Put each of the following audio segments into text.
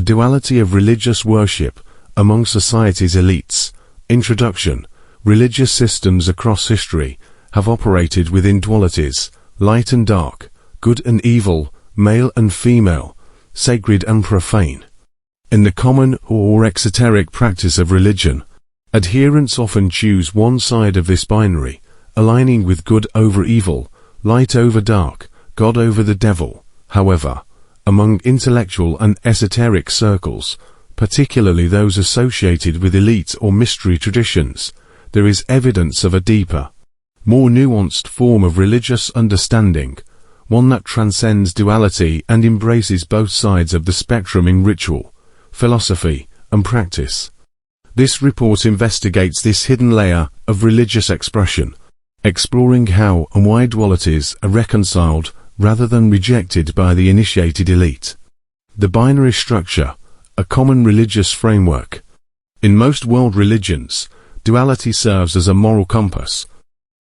The duality of religious worship among society's elites. Introduction. Religious systems across history have operated within dualities, light and dark, good and evil, male and female, sacred and profane. In the common or exoteric practice of religion, adherents often choose one side of this binary, aligning with good over evil, light over dark, God over the devil. However, among intellectual and esoteric circles, particularly those associated with elite or mystery traditions, there is evidence of a deeper, more nuanced form of religious understanding, one that transcends duality and embraces both sides of the spectrum in ritual, philosophy, and practice. This report investigates this hidden layer of religious expression, exploring how and why dualities are reconciled rather than rejected by the initiated elite. The binary structure, a common religious framework. In most world religions, duality serves as a moral compass.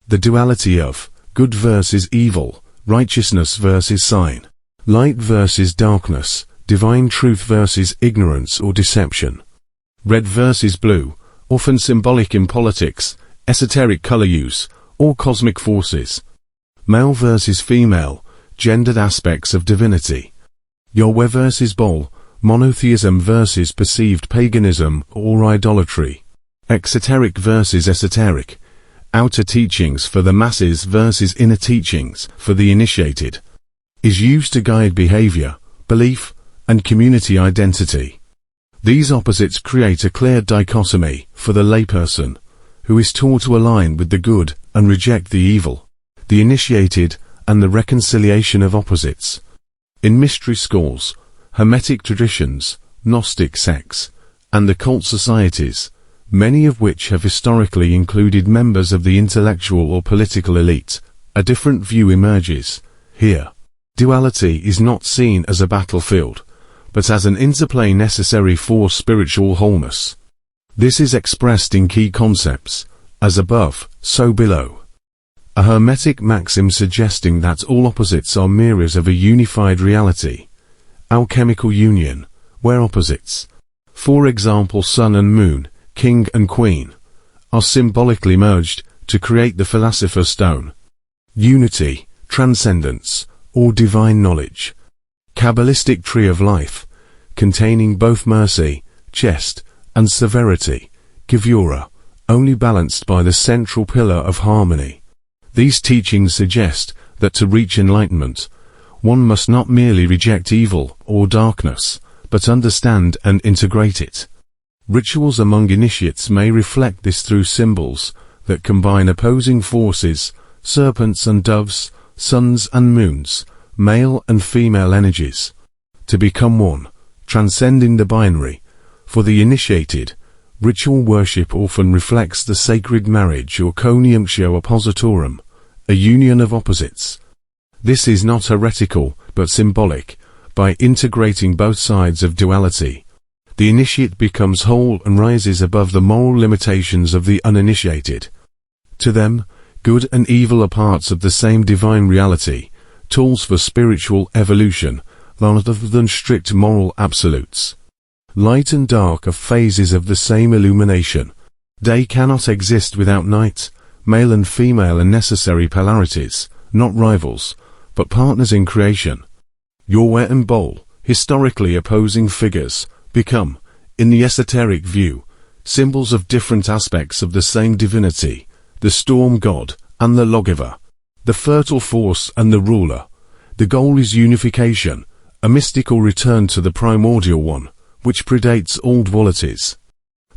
The duality of good versus evil, righteousness versus sin, light versus darkness, divine truth versus ignorance or deception. Red versus blue, often symbolic in politics, esoteric color use, or cosmic forces. Male versus female, gendered aspects of divinity. 𝗖𝗆𝗶𝗶𝗴𝗲 versus 𝗏, monotheism versus perceived paganism or idolatry. Exoteric versus esoteric, outer teachings for the masses versus inner teachings for the initiated, is used to guide behavior, belief, and community identity. These opposites create a clear dichotomy for the layperson, who is taught to align with the good and reject the evil, the initiated, and the reconciliation of opposites. In mystery schools, Hermetic traditions, Gnostic sects, and the cult societies, many of which have historically included members of the intellectual or political elite, a different view emerges. Here, duality is not seen as a battlefield, but as an interplay necessary for spiritual wholeness. This is expressed in key concepts, as above, so below. A Hermetic maxim suggesting that all opposites are mirrors of a unified reality. Alchemical union, where opposites, for example sun and moon, king and queen, are symbolically merged to create the philosopher's stone. Unity, transcendence, or divine knowledge. Kabbalistic tree of life, containing both mercy, chest, and severity, 𝗧𝗆𝗆𝗏𝗧𝗏, only balanced by the central pillar of harmony. These teachings suggest that to reach enlightenment, one must not merely reject evil or darkness, but understand and integrate it. Rituals among initiates may reflect this through symbols that combine opposing forces, serpents and doves, suns and moons, male and female energies, to become one, transcending the binary. For the initiated, ritual worship often reflects the sacred marriage or Coniunctio Oppositorum, a union of opposites. This is not heretical, but symbolic. By integrating both sides of duality, the initiate becomes whole and rises above the moral limitations of the uninitiated. To them, good and evil are parts of the same divine reality, tools for spiritual evolution, rather than strict moral absolutes. Light and dark are phases of the same illumination. Day cannot exist without night. Male and female are necessary polarities, not rivals, but partners in creation. 𝗖𝗆𝗶𝗶𝗴𝗏 and 𝗏, historically opposing figures, become, in the esoteric view, symbols of different aspects of the same divinity, the storm god and the lawgiver, the fertile force and the ruler. The goal is unification, a mystical return to the primordial one, which predates all dualities.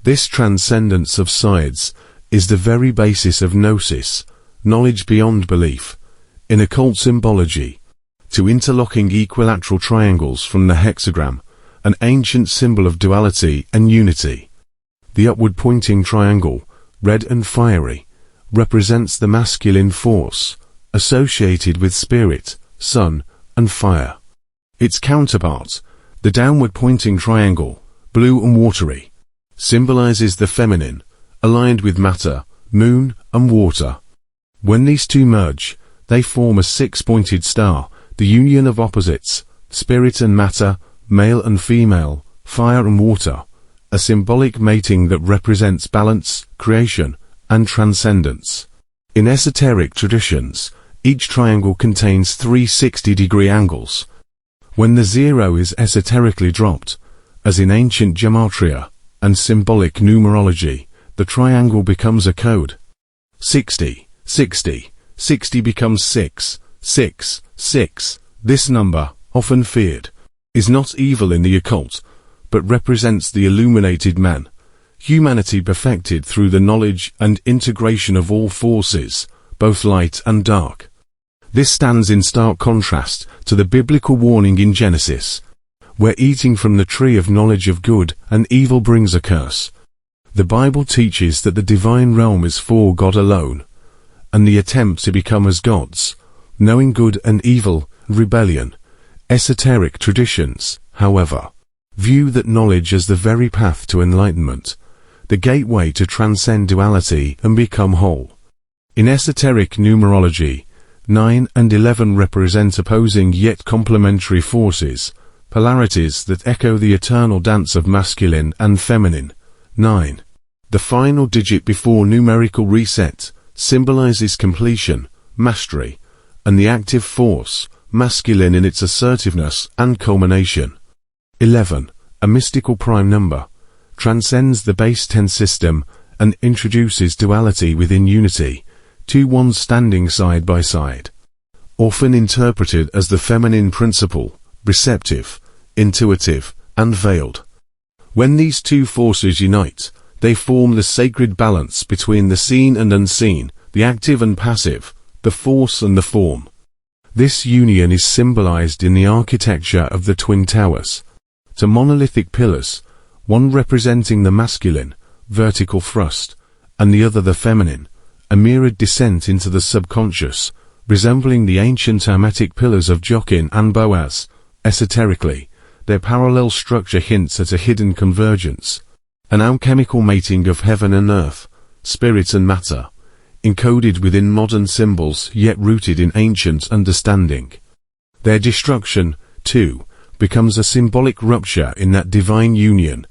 This transcendence of sides is the very basis of gnosis, knowledge beyond belief. In occult symbology, to interlocking equilateral triangles from the hexagram, an ancient symbol of duality and unity. The upward-pointing triangle, red and fiery, represents the masculine force, associated with spirit, sun, and fire. Its counterpart, the downward-pointing triangle, blue and watery, symbolizes the feminine, aligned with matter, moon, and water. When these two merge, they form a six-pointed star, the union of opposites, spirit and matter, male and female, fire and water, a symbolic mating that represents balance, creation, and transcendence. In esoteric traditions, each triangle contains 360-degree angles. When the zero is esoterically dropped, as in ancient gematria and symbolic numerology, the triangle becomes a code. 60, 60, 60 becomes 6, 6, 6. This number, often feared, is not evil in the occult, but represents the illuminated man, humanity perfected through the knowledge and integration of all forces, both light and dark. This stands in stark contrast to the biblical warning in Genesis, where eating from the tree of knowledge of good and evil brings a curse. The Bible teaches that the divine realm is for God alone, and the attempt to become as gods, knowing good and evil, rebellion. Esoteric traditions, however, view that knowledge as the very path to enlightenment, the gateway to transcend duality and become whole. In esoteric numerology, 9 and 11 represent opposing yet complementary forces, polarities that echo the eternal dance of masculine and feminine. 9, the final digit before numerical reset, symbolizes completion, mastery, and the active force, masculine in its assertiveness and culmination. 11, a mystical prime number, transcends the base 10 system and introduces duality within unity, two ones standing side by side. Often interpreted as the feminine principle, receptive, intuitive, and veiled. When these two forces unite, they form the sacred balance between the seen and unseen, the active and passive, the force and the form. This union is symbolized in the architecture of the twin towers. To monolithic pillars, one representing the masculine, vertical thrust, and the other the feminine, a mirrored descent into the subconscious, resembling the ancient hermetic pillars of Jachin and Boaz. Esoterically, their parallel structure hints at a hidden convergence, an alchemical mating of heaven and earth, spirit and matter, encoded within modern symbols yet rooted in ancient understanding. Their destruction, too, becomes a symbolic rupture in that divine union,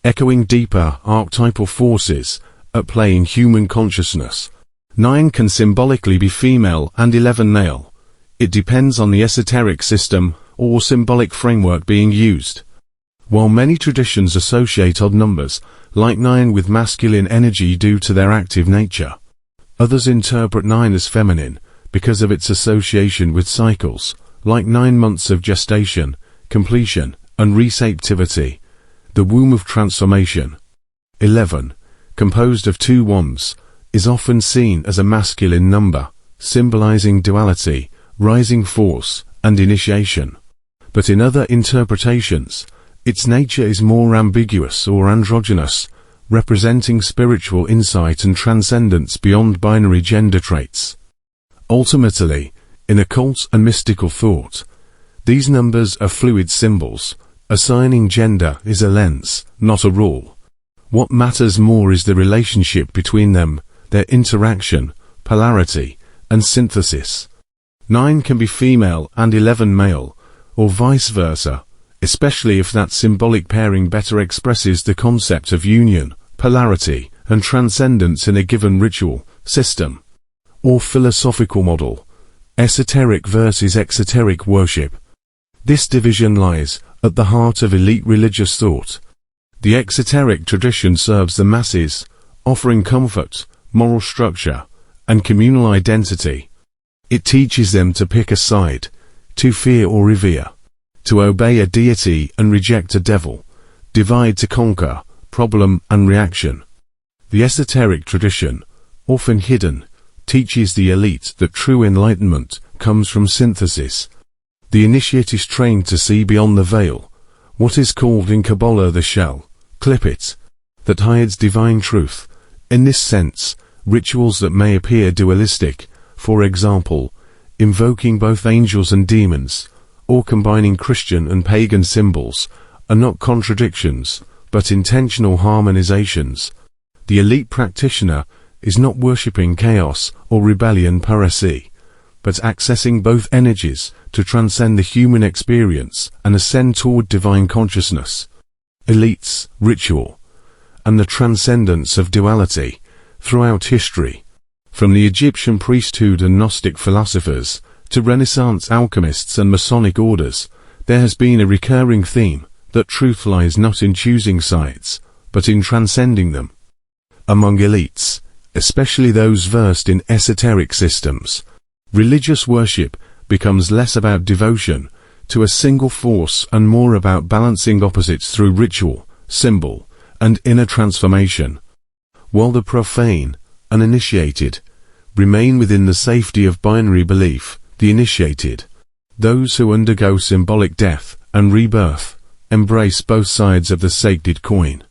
echoing deeper archetypal forces at play in human consciousness. 9 can symbolically be female and 11 male. It depends on the esoteric system or symbolic framework being used. While many traditions associate odd numbers, like 9 with masculine energy due to their active nature, others interpret 9 as feminine because of its association with cycles, like 9 months of gestation, completion, and receptivity, the womb of transformation. 11, composed of two ones, is often seen as a masculine number, symbolizing duality, rising force, and initiation. But in other interpretations, its nature is more ambiguous or androgynous, representing spiritual insight and transcendence beyond binary gender traits. Ultimately, in occult and mystical thought, these numbers are fluid symbols. Assigning gender is a lens, not a rule. What matters more is the relationship between them, their interaction, polarity, and synthesis. 9 can be female and 11 male, or vice versa, especially if that symbolic pairing better expresses the concept of union, polarity, and transcendence in a given ritual, system, or philosophical model. Esoteric versus exoteric worship. This division lies at the heart of elite religious thought. The exoteric tradition serves the masses, offering comfort, moral structure, and communal identity. It teaches them to pick a side, to fear or revere, to obey a deity and reject a devil, divide to conquer, problem and reaction. The esoteric tradition, often hidden, teaches the elite that true enlightenment comes from synthesis. The initiate is trained to see beyond the veil, what is called in Kabbalah the shell, klipit, that hides divine truth. In this sense, rituals that may appear dualistic, for example, invoking both angels and demons, or combining Christian and pagan symbols, are not contradictions, but intentional harmonizations. The elite practitioner is not worshipping chaos or rebellion per se, but accessing both energies to transcend the human experience and ascend toward divine consciousness. elites, ritual, and the transcendence of duality throughout history, from the Egyptian priesthood and Gnostic philosophers to Renaissance alchemists and Masonic orders. There has been a recurring theme that truth lies not in choosing sides, but in transcending them. Among elites, especially those versed in esoteric systems, religious worship becomes less about devotion to a single force and more about balancing opposites through ritual, symbol, and inner transformation, while the profane, uninitiated, remain within the safety of binary belief. The initiated, those who undergo symbolic death and rebirth, embrace both sides of the sacred coin.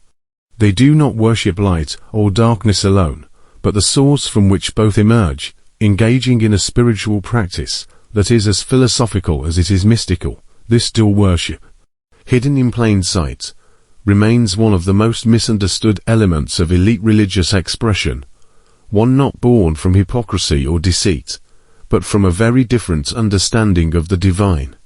They do not worship light or darkness alone, but the source from which both emerge, engaging in a spiritual practice that is as philosophical as it is mystical. This dual worship, hidden in plain sight, remains one of the most misunderstood elements of elite religious expression, one not born from hypocrisy or deceit, but from a very different understanding of the divine.